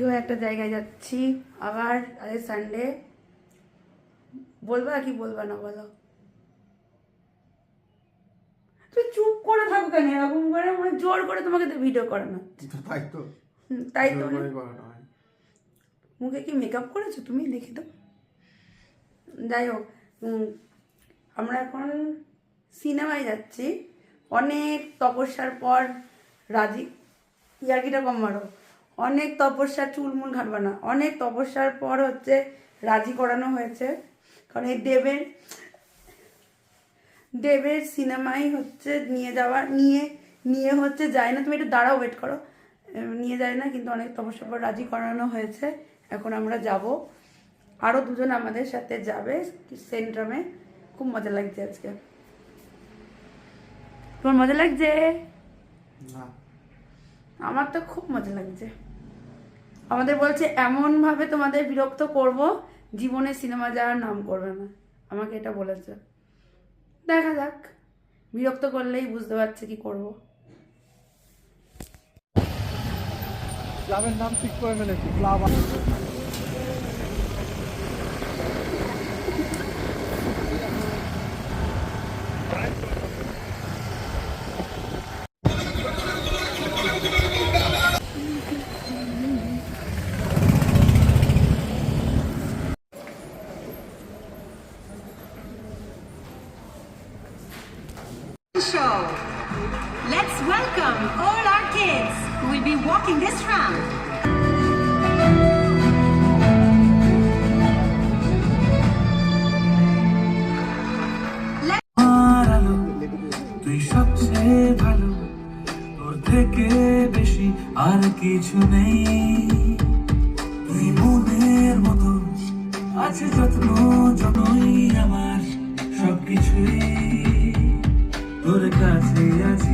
হয়ে একটা জায়গায় যাচ্ছি আবার, আজ সানডে। বলবা কি বলবা না বলো? তুমি চুপ করে থাকো কেন এরকম করে? মানে জোর করে তোমাকে তো ভিডিও করানো। তাই তো, তাই তো। মুখে কি মেকআপ করেছো তুমি? দেখে তো। যাই হোক, আমরা এখন সিনেমায় যাচ্ছি। অনেক তপস্যার পর রাজি, ইয়ার্কিটা কম মারো। অনেক তপস্যা, চুলমুল ঘাটবা না, অনেক তপস্যার পর হচ্ছে রাজি করানো হয়েছে। কারণ এই দেবের সিনেমায় হচ্ছে নিয়ে যাওয়া, নিয়ে হচ্ছে যায় না। তুমি একটু দাঁড়াও, ওয়েট করো। নিয়ে যায় না, কিন্তু অনেক তপস্যার পর রাজি করানো হয়েছে। এখন আমরা যাব, আরও দুজন আমাদের সাথে যাবে সেন্ট্রামে। খুব মজা লাগছে আজকে। তোমার মজা লাগছে? আমার তো খুব মজা লাগছে। আমাদের বলছে এমনভাবে তোমাদের বিরক্ত করব, জীবনে সিনেমা যাওয়ার নাম করবে না। আমাকে এটা বলেছে। দেখা যাক, বিরক্ত করলেই বুঝতে পারছে কি করব। ক্লাবের নাম ঠিক করে ফেলেছি, club. Show. Let's welcome all our kids who will be walking this round. তুই সবচেয়ে ভালো, তোর থেকে বেশি আর কিছু নেই। তুই মনের মতো আছে যত্ন, যতই আমার সবকিছুই তোর কাছে আছে।